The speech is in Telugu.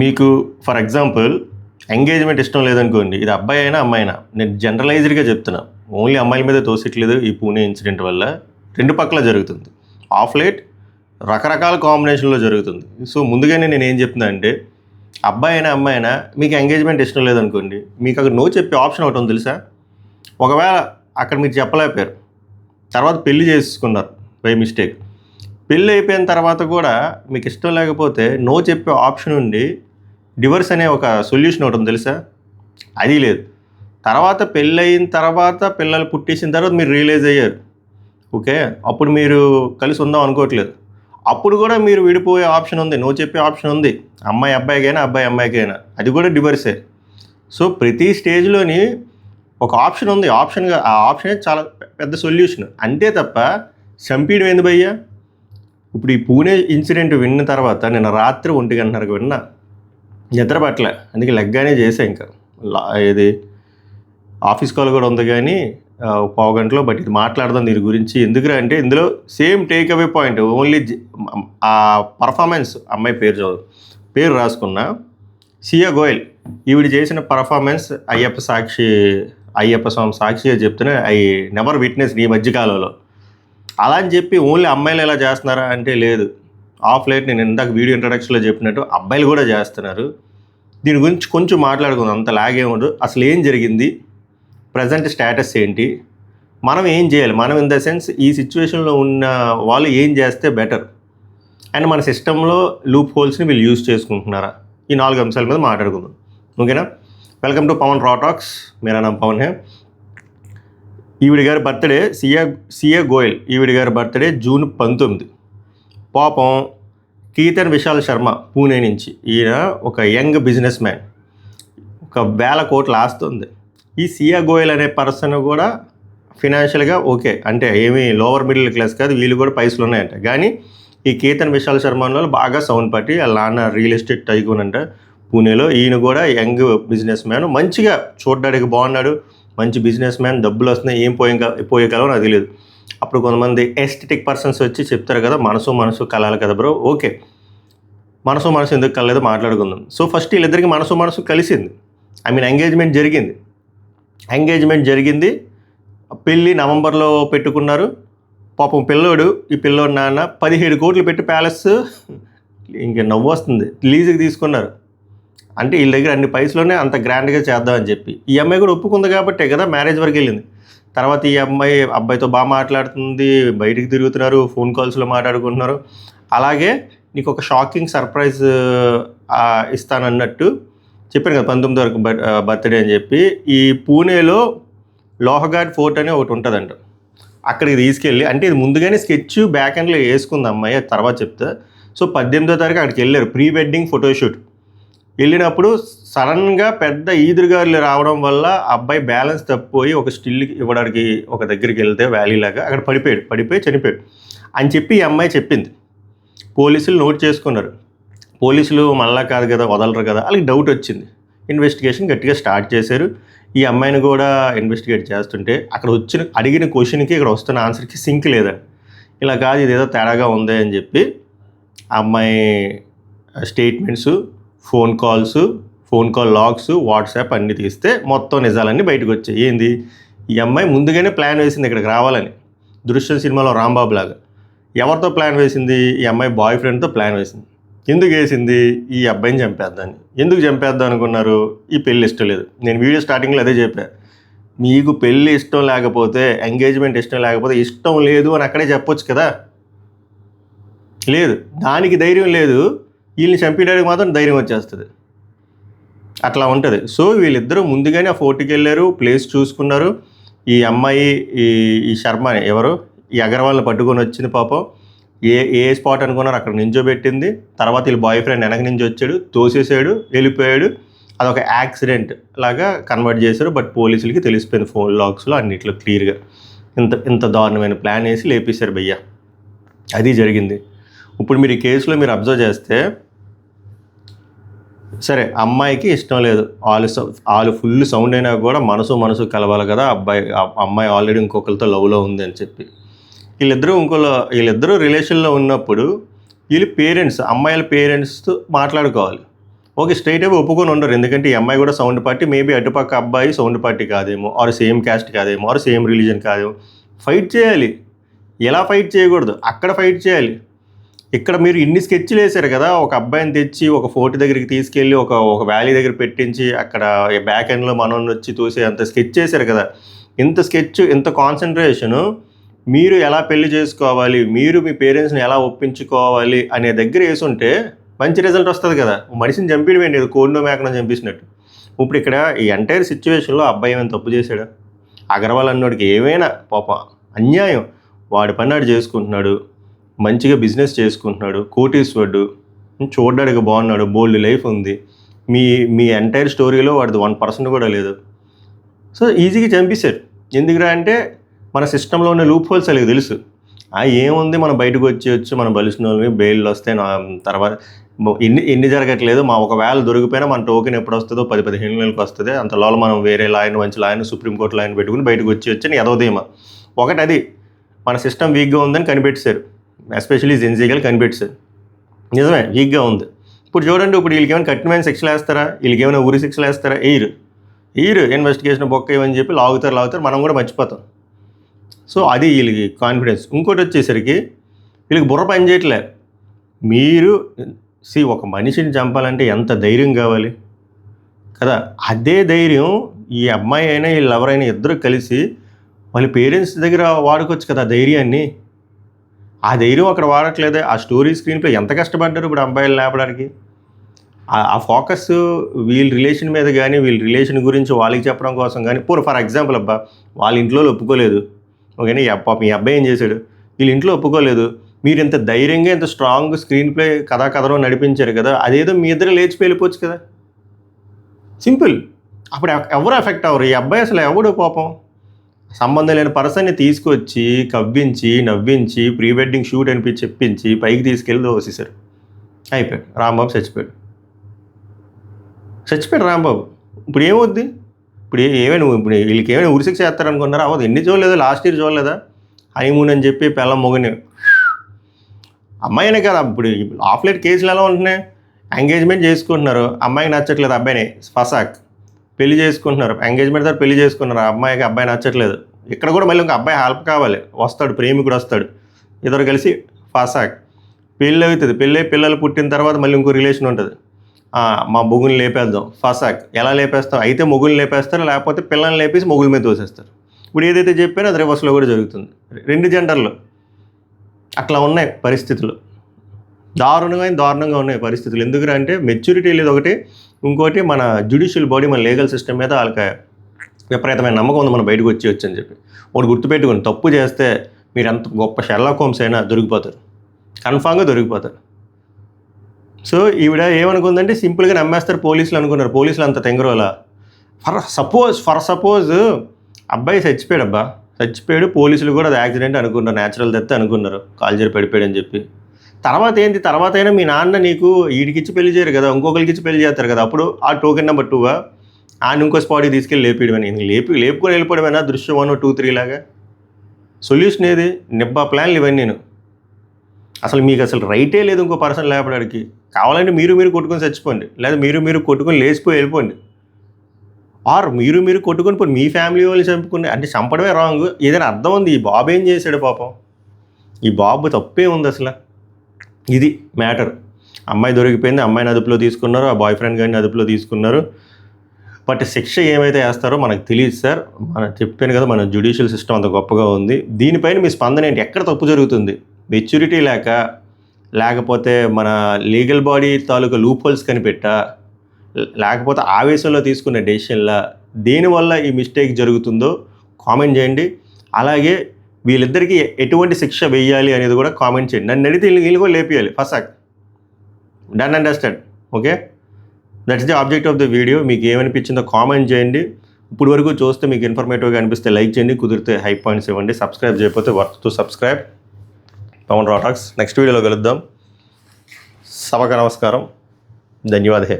మీకు ఫర్ ఎగ్జాంపుల్ ఎంగేజ్మెంట్ ఇష్టం లేదనుకోండి, ఇది అబ్బాయి అయినా అమ్మాయి అయినా, నేను జనరలైజ్డ్గా చెప్తున్నా, ఓన్లీ అమ్మాయిల మీద తోసిట్లేదు. ఈ పూణే ఇన్సిడెంట్ వల్ల రెండు పక్కల జరుగుతుంది. ఆఫ్ లేట్ రకరకాల కాంబినేషన్లో జరుగుతుంది. సో ముందుగానే నేను ఏం చెప్తున్నా అంటే, అబ్బాయి అయినా అమ్మాయి అయినా మీకు ఎంగేజ్మెంట్ ఇష్టం లేదనుకోండి, మీకు అక్కడ నో చెప్పే ఆప్షన్ ఒకటి ఉంది తెలుసా. ఒకవేళ అక్కడ మీరు చెప్పలేకపోయారు, తర్వాత పెళ్లి చేసుకున్నారు బై మిస్టేక్, పెళ్ళి అయిపోయిన తర్వాత కూడా మీకు ఇష్టం లేకపోతే నో చెప్పే ఆప్షన్ ఉండి డివర్స్ అనే ఒక సొల్యూషన్ ఒకటి ఉంది తెలుసా. అది లేదు. తర్వాత పెళ్ళి అయిన తర్వాత పిల్లలు పుట్టేసిన తర్వాత మీరు రియలైజ్ అయ్యారు, ఓకే అప్పుడు మీరు కలిసి ఉందాం అనుకోవట్లేదు, అప్పుడు కూడా మీరు విడిపోయే ఆప్షన్ ఉంది, నో చెప్పే ఆప్షన్ ఉంది. అమ్మాయి అబ్బాయికైనా అబ్బాయి అమ్మాయికైనా, అది కూడా డివర్సే. సో ప్రతి స్టేజ్లోని ఒక ఆప్షన్ ఉంది. ఆ ఆప్షనే చాలా పెద్ద సొల్యూషన్. అంతే తప్ప చంపేయడం ఏంది భయ్యా. ఇప్పుడు ఈ పూణే ఇన్సిడెంట్ విన్న తర్వాత నేను రాత్రి 1:30 విన్నా, నిద్ర పట్టలే, అందుకే లెగ్గానే చేసా. ఇంకా ఇది ఆఫీస్ కాల్ కూడా ఉంది కానీ పావు గంటలో, బట్ ఇది మాట్లాడదాం దీని గురించి. ఎందుకురా అంటే ఇందులో same take away point, only ఆ పర్ఫార్మెన్స్. అమ్మాయి పేరు రాసుకున్నా, సియా గోయల్. ఈవిడ చేసిన పర్ఫార్మెన్స్ అయ్యప్ప స్వామి సాక్షిగా చెప్తున్నా, ఐ నెవర్ విట్నెస్ ఈ మధ్యకాలంలో. అలా అని చెప్పి ఓన్లీ అమ్మాయిలు ఎలా చేస్తున్నారా అంటే లేదు. ఆఫ్ లైట్ నేను ఇందాక వీడియో ఇంట్రడక్షన్లో చెప్పినట్టు అబ్బాయిలు కూడా చేస్తున్నారు. దీని గురించి కొంచెం మాట్లాడుకుందాం, అంత లాగేముండదు. అసలు ఏం జరిగింది, ప్రజెంట్ స్టేటస్ ఏంటి, మనం ఏం చేయాలి, మనం ఇన్ ద సెన్స్ ఈ సిచ్యువేషన్లో ఉన్న వాళ్ళు ఏం చేస్తే బెటర్, అండ్ మన సిస్టంలో లూప్ హోల్స్ని వీళ్ళు యూజ్ చేసుకుంటున్నారా, ఈ 4 అంశాల మీద మాట్లాడుకుందాం. ఓకేనా. వెల్కమ్ టు పవన్ రా టాక్స్. మేరా నామ్ పవన్ హే. ఈవిడ గారి బర్త్డే సియా గోయల్. ఈవిడ గారి బర్త్డే జూన్ 19. పాపం కీర్తన్ విశాల్ శర్మ పూణే నుంచి, ఈయన ఒక యంగ్ బిజినెస్ మ్యాన్, ఒక 1000 కోట్ల ఆస్తుంది. ఈ సియా గోయల్ అనే పర్సన్ కూడా ఫినాన్షియల్గా ఓకే, అంటే ఏమీ లోవర్ మిడిల్ క్లాస్ కాదు, వీళ్ళు కూడా పైసలు ఉన్నాయంట. కానీ ఈ కీర్తన్ విశాల్ శర్మ వాళ్ళు బాగా సౌండ్ పట్టి, వాళ్ళ నాన్న రియల్ ఎస్టేట్ టైకూన్ అంట పూణేలో. ఈయన కూడా యంగ్ బిజినెస్ మ్యాన్, మంచిగా చూడడానికి బాగున్నాడు, మంచి బిజినెస్ మ్యాన్, డబ్బులు వస్తున్నాయి, ఏం పోయే కాలం నాకు తెలియదు. అప్పుడు కొంతమంది ఎస్థెటిక్ పర్సన్స్ వచ్చి చెప్తారు కదా, మనసు కలాలి కదా బ్రో. ఓకే, మనసు ఎందుకు కలలేదు మాట్లాడుకుందాం. సో ఫస్ట్ వీళ్ళిద్దరికి మనసు కలిసింది. ఎంగేజ్మెంట్ జరిగింది. పెళ్ళి నవంబర్లో పెట్టుకున్నారు. పాపం ఈ పిల్లోడు నాన్న 17 కోట్లు పెట్టి ప్యాలెస్, ఇంక నవ్వు వస్తుంది, లీజుకి తీసుకున్నారు. అంటే వీళ్ళ దగ్గర అన్ని పైసలోనే అంత గ్రాండ్గా చేద్దామని చెప్పి. ఈ అమ్మాయి కూడా ఒప్పుకుంది కాబట్టే కదా మ్యారేజ్ వరకు వెళ్ళింది. తర్వాత ఈ అబ్బాయితో బాగా మాట్లాడుతుంది, బయటికి తిరుగుతున్నారు, ఫోన్ కాల్స్లో మాట్లాడుకుంటున్నారు. అలాగే నీకు ఒక షాకింగ్ సర్ప్రైజ్ ఇస్తానన్నట్టు చెప్పాను కదా, 19 వరకు బర్త్డే అని చెప్పి. ఈ పూణేలో లోహఘాట్ ఫోర్ట్ అని ఒకటి ఉంటుందంట, అక్కడికి తీసుకెళ్ళి, అంటే ఇది ముందుగానే స్కెచ్ బ్యాక్ ఎండ్లో వేసుకుంది అమ్మాయి, తర్వాత చెప్తా. సో 18వ తారీఖు అక్కడికి వెళ్ళారు, ప్రీ వెడ్డింగ్ ఫోటోషూట్. వెళ్ళినప్పుడు సడన్గా పెద్ద ఈదురుగాలు రావడం వల్ల అబ్బాయి బ్యాలెన్స్ తప్పిపోయి ఒక స్టిల్కి ఇవ్వడానికి ఒక దగ్గరికి వెళ్తే వ్యాలీలాగా అక్కడ పడిపోయి చనిపోయాడు అని చెప్పి ఈ అమ్మాయి చెప్పింది. పోలీసులు నోట్ చేసుకున్నారు. పోలీసులు మళ్ళా కాదు కదా, వదలరు కదా, వాళ్ళకి డౌట్ వచ్చింది. ఇన్వెస్టిగేషన్ గట్టిగా స్టార్ట్ చేశారు. ఈ అమ్మాయిని కూడా ఇన్వెస్టిగేట్ చేస్తుంటే అక్కడ అడిగిన క్వశ్చన్కి ఇక్కడ వస్తున్న ఆన్సర్కి సింక్ లేదని, ఇలా కాదు ఇదేదో తేడాగా ఉంది అని చెప్పి అమ్మాయి statements, phone call logs, WhatsApp అన్నీ తీస్తే మొత్తం నిజాలన్నీ బయటకు వచ్చాయి. ఏంది, ఈ అమ్మాయి ముందుగానే ప్లాన్ వేసింది ఇక్కడికి రావాలని, దృశ్యం సినిమాలో రాంబాబు లాగా. ఎవరితో ప్లాన్ వేసింది, ఈ అమ్మాయి బాయ్ ఫ్రెండ్తో ప్లాన్ వేసింది. ఎందుకు వేసింది, ఈ అబ్బాయిని చంపేద్దాన్ని. ఎందుకు చంపేద్దాం అనుకున్నారు, ఈ పెళ్ళి ఇష్టం లేదు. నేను వీడియో స్టార్టింగ్లో అదే చెప్పాను, మీకు పెళ్ళి ఇష్టం లేకపోతే, ఎంగేజ్మెంట్ ఇష్టం లేకపోతే, ఇష్టం లేదు అని అక్కడే చెప్పొచ్చు కదా. లేదు, దానికి ధైర్యం లేదు, వీళ్ళని చంపేయడానికి మాత్రం ధైర్యం వచ్చేస్తుంది, అట్లా ఉంటుంది. సో వీళ్ళిద్దరూ ముందుగానే ఆ ఫోర్ట్కి వెళ్ళారు, ప్లేస్ చూసుకున్నారు. ఈ అమ్మాయి ఈ శర్మ ఎవరు, ఈ అగర్వాల్ని పట్టుకొని వచ్చింది. పాపం ఏ స్పాట్ అనుకున్నారు అక్కడ నించోబెట్టింది. తర్వాత వీళ్ళ బాయ్ ఫ్రెండ్ వెనక నుంచి వచ్చాడు, తోసేసాడు, వెళ్ళిపోయాడు. అదొక యాక్సిడెంట్ లాగా కన్వర్ట్ చేశారు. బట్ పోలీసులకి తెలిసిపోయింది, ఫోన్ లాగ్స్లో అన్నిట్లో క్లియర్గా. ఇంత దారుణమైన ప్లాన్ వేసి లేపేశారు భయ్య. అది జరిగింది. ఇప్పుడు మీరు ఈ కేసులో మీరు అబ్జర్వ్ చేస్తే, సరే అమ్మాయికి ఇష్టం లేదు, వాళ్ళు ఫుల్ సౌండ్ అయినా కూడా మనసు కలవాలి కదా, అమ్మాయి ఆల్రెడీ ఇంకొకరితో లవ్లో ఉంది అని చెప్పి. వీళ్ళిద్దరూ రిలేషన్లో ఉన్నప్పుడు వీళ్ళు పేరెంట్స్, అమ్మాయిల పేరెంట్స్తో మాట్లాడుకోవాలి. ఓకే, స్ట్రైట్ అవే ఒప్పుకొని ఉండరు. ఎందుకంటే ఈ అమ్మాయి కూడా సౌండ్ పార్టీ, మేబీ అటుపక్క అబ్బాయి సౌండ్ పార్టీ కాదేమో, ఆర్ సేమ్ క్యాస్ట్ కాదేమో, ఆర్ సేమ్ రిలీజన్ కాదేమో. ఫైట్ చేయాలి. ఎలా ఫైట్ చేయకూడదు, అక్కడ ఫైట్ చేయాలి. ఇక్కడ మీరు ఇన్ని స్కెచ్లు వేశారు కదా, ఒక అబ్బాయిని తెచ్చి ఒక ఫోర్ట్ దగ్గరికి తీసుకెళ్ళి ఒక వ్యాలీ దగ్గర పెట్టించి అక్కడ బ్యాక్ ఎండ్లో మనం వచ్చి చూసే అంత స్కెచ్ చేశారు కదా. ఇంత స్కెచ్, ఇంత కాన్సన్ట్రేషను మీరు ఎలా పెళ్లి చేసుకోవాలి, మీరు మీ పేరెంట్స్ని ఎలా ఒప్పించుకోవాలి అనే దగ్గర వేసుంటే మంచి రిజల్ట్ వస్తుంది కదా. మనిషిని చంపేయడం ఏంటి, కోడినో మేకనో చంపేసినట్టు. ఇప్పుడు ఇక్కడ ఈ ఎంటైర్ సిచ్యువేషన్లో అబ్బాయి ఏమైనా తప్పు చేశాడు? అగర్వాల్ అన్నోడికి ఏమైనా పాపం అన్యాయం. వాడి పని వాడు చేసుకుంటున్నాడు, మంచిగా బిజినెస్ చేసుకుంటున్నాడు, కోటీశ్వరుడు, చూడడానికి బాగున్నాడు, బోల్డ్ లైఫ్ ఉంది. మీ ఎంటైర్ స్టోరీలో వాడిది 1% కూడా లేదు. సో ఈజీగా చంపేశారు. ఎందుకురా అంటే మన సిస్టంలో ఉన్న లూప్ హోల్స్ అలాగే తెలుసు. ఏముంది, మనం బయటకు వచ్చేయచ్చు, మనం బలిసిన వాళ్ళని బెయిల్ వస్తే తర్వాత ఎన్ని జరగట్లేదు. ఒకవేళ దొరికిపోయినా మన టోకెన్ ఎప్పుడు వస్తుందో 10-15 నెలలకు వస్తుంది. అంతలో మనం వేరే లాయర్ని, మంచి లాయర్ని, సుప్రీంకోర్టు లాయర్ని పెట్టుకుని బయటకు వచ్చేయచ్చు అని ఎదవదేమా. ఒకటి అది మన సిస్టమ్ వీక్గా ఉందని కనిపెట్టేశారు. ఎస్పెషల్లీ జెన్జీగా కనిపెట్టేశారు. నిజమే, వీక్గా ఉంది. ఇప్పుడు చూడండి, ఇప్పుడు వీళ్ళకి ఏమైనా కఠినమైన శిక్షలు వేస్తారా, వీళ్ళకి ఏమైనా ఉరి శిక్షలు వేస్తారా? ఎయిర్ ఇన్వెస్టిగేషన్ బొక్క ఇవని చెప్పి లాగుతారు, మనం కూడా మర్చిపోతాం. సో అది వీళ్ళకి కాన్ఫిడెన్స్. ఇంకోటి వచ్చేసరికి వీళ్ళకి బుర్ర పని చేయట్లే. మీరు ఒక మనిషిని చంపాలంటే ఎంత ధైర్యం కావాలి కదా. అదే ధైర్యం ఈ అమ్మాయి అయినా వీళ్ళు ఎవరైనా ఇద్దరు కలిసి వాళ్ళ పేరెంట్స్ దగ్గర వాడుకోవచ్చు కదా ధైర్యాన్ని. ఆ ధైర్యం అక్కడ వాడట్లేదే. ఆ స్టోరీ స్క్రీన్లో ఎంత కష్టపడ్డారు ఇప్పుడు అబ్బాయిలు లేపడానికి. ఆ ఫోకస్ వీళ్ళ రిలేషన్ మీద కానీ, వీళ్ళ రిలేషన్ గురించి వాళ్ళకి చెప్పడం కోసం కానీ. ఫర్ ఎగ్జాంపుల్ అబ్బా, వాళ్ళ ఇంట్లో ఒప్పుకోలేదు, ఓకేనా. మీ అబ్బాయి ఏం చేశాడు, వీళ్ళ ఇంట్లో ఒప్పుకోలేదు. మీరు ఇంత ధైర్యంగా, ఇంత స్ట్రాంగ్ స్క్రీన్ ప్లే కథలో నడిపించారు కదా, అదేదో మీ ఇద్దరు లేచి వెళ్ళిపోవచ్చు కదా, సింపుల్. అప్పుడు ఎవరు ఎఫెక్ట్ అవ్వరు. ఈ అబ్బాయి అసలు ఎవడు పాపం సంబంధం లేని పర్సన్ని తీసుకొచ్చి కవ్వించి, నవ్వించి, ప్రీ వెడ్డింగ్ షూట్ అనిపించి చెప్పించి పైకి తీసుకెళ్ళి దోసేశారు. అయిపోయాడు, రాంబాబు చచ్చిపోయాడు రాంబాబు. ఇప్పుడు ఏమవుద్ది? ఇప్పుడు ఇప్పుడు వీళ్ళకి ఏమైనా ఉరిశిక్ష చేస్తారనుకున్నారా? అవ్వదు. ఎన్ని చూడలేదు, లాస్ట్ ఇయర్ చూడలేదా, హనీమూన్ అని చెప్పి పిల్లం మొగని అమ్మాయినే కదా. ఇప్పుడు ఆఫ్లైట్ కేసులు ఎలా ఉంటున్నాయి, ఎంగేజ్మెంట్ చేసుకుంటున్నారు, అమ్మాయికి నచ్చట్లేదు, అబ్బాయిని ఫసాక్ పెళ్లి చేసుకుంటున్నారు, ఎంగేజ్మెంట్ తర్వాత పెళ్లి చేసుకున్నారు, అమ్మాయికి అబ్బాయి నచ్చట్లేదు. ఇక్కడ కూడా మళ్ళీ ఇంకా అబ్బాయి హెల్ప్ కావాలి, వస్తాడు, ప్రేమికుడు వస్తాడు, ఇద్దరు కలిసి ఫసాక్ పెళ్ళి అవుతుంది. పెళ్ళి పిల్లలు పుట్టిన తర్వాత మళ్ళీ ఇంకో రిలేషన్ ఉంటుంది. మా మొగుల్ని లేపేద్దాం, ఫసాక్. ఎలా లేపేస్తాం? అయితే మొగుల్ని లేపేస్తారు, లేకపోతే పిల్లల్ని లేపేసి మొగుల మీద తోసేస్తారు. ఇప్పుడు ఏదైతే చెప్పానో అది రివర్స్లో కూడా జరుగుతుంది. 2 జెండర్లు అట్లా ఉన్నాయి పరిస్థితులు. దారుణంగా ఉన్నాయి పరిస్థితులు. ఎందుకంటే మెచ్యూరిటీ లేదు ఒకటి, ఇంకోటి మన జ్యుడిషియల్ బాడీ, మన లీగల్ సిస్టమ్ మీద వాళ్ళకి విపరీతమైన నమ్మకం ఉంది, మనం బయటకు వచ్చి అని చెప్పి. ఒకటి గుర్తుపెట్టుకుని, తప్పు చేస్తే మీరు ఎంత గొప్ప షెర్లాక్ హోమ్స్ అయినా దొరికిపోతారు, కన్ఫామ్గా దొరికిపోతారు. సో ఈవిడ ఏమనుకుందంటే సింపుల్గా నమ్మేస్తారు పోలీసులు అనుకున్నారు. పోలీసులు అంత తెంగరోలా. ఫర్ సపోజ్ అబ్బాయి చచ్చిపోయాడు, పోలీసులు కూడా అది యాక్సిడెంట్ అనుకున్నారు, న్యాచురల్ డెత్ అనుకున్నారు, కాల్జరి పడిపోయాడు అని చెప్పి. తర్వాత అయినా మీ నాన్న నీకు వీడికిచ్చి పెళ్లి చేయరు కదా, ఇంకొకరికి ఇచ్చి పెళ్లి చేస్తారు కదా. అప్పుడు ఆ టోకెన్ నెంబర్ 2 ఆయన ఇంకో స్పాట్కి తీసుకెళ్ళి లేపేయడమని, లేపుకొని వెళ్ళిపోవడమేనా దృశ్యం 1, 2, 3 లాగా. సొల్యూషన్ ఏది? నిబ్బా ప్లాన్లు ఇవన్నీ. అసలు మీకు అసలు రైటే లేదు ఇంకో పర్సన్ లేపడానికి. కావాలంటే మీరు కొట్టుకొని చచ్చిపోండి, లేదా మీరు కొట్టుకొని లేచిపోయి వెళ్ళిపోండి. ఆర్ మీరు కొట్టుకొని పోయి మీ ఫ్యామిలీ వాళ్ళు చంపుకుని, అంటే చంపడమే రాంగ్. ఏదైనా అర్థం ఉంది? ఈ బాబు ఏం చేశాడు పాపం? ఈ బాబు తప్పే ఉంది అసలు? ఇది మ్యాటర్. అమ్మాయి దొరికిపోయింది, అమ్మాయిని అదుపులో తీసుకున్నారు, ఆ బాయ్ ఫ్రెండ్ గారిని అదుపులో తీసుకున్నారు. బట్ శిక్ష ఏమైతే వేస్తారో మనకు తెలియదు సార్. చెప్పాను కదా, మన జ్యుడిషియల్ సిస్టమ్ అంత గొప్పగా ఉంది. దీనిపైన మీ స్పందన ఏంటి? ఎక్కడ తప్పు జరుగుతుంది? మెచ్యూరిటీ లేకపోతే మన లీగల్ బాడీ తాలూకా లూప్ హోల్స్ కనిపెట్టా, లేకపోతే ఆవేశంలో తీసుకున్న డెసిషన్లా, దేనివల్ల ఈ మిస్టేక్ జరుగుతుందో కామెంట్ చేయండి. అలాగే వీళ్ళిద్దరికీ ఎటువంటి శిక్ష వేయాలి అనేది కూడా కామెంట్ చేయండి. నన్ను అడిగితే వీళ్ళు కూడా లేపియాలి ఫసాక్. Done understand? Okay, that's the object of the video. మీకు ఏమనిపించిందో కామెంట్ చేయండి. ఇప్పుడు వరకు చూస్తే మీకు ఇన్ఫర్మేటివ్గా అనిపిస్తే లైక్ చేయండి, కుదిరితే హై పాయింట్స్ ఇవ్వండి. సబ్స్క్రైబ్ చేయకపోతే వర్త్ టు సబ్స్క్రైబ్. పవన్ రాటాక్స్ నెక్స్ట్ వీడియోలో కలుద్దాం. సభకు నమస్కారం, ధన్యవాదాలు.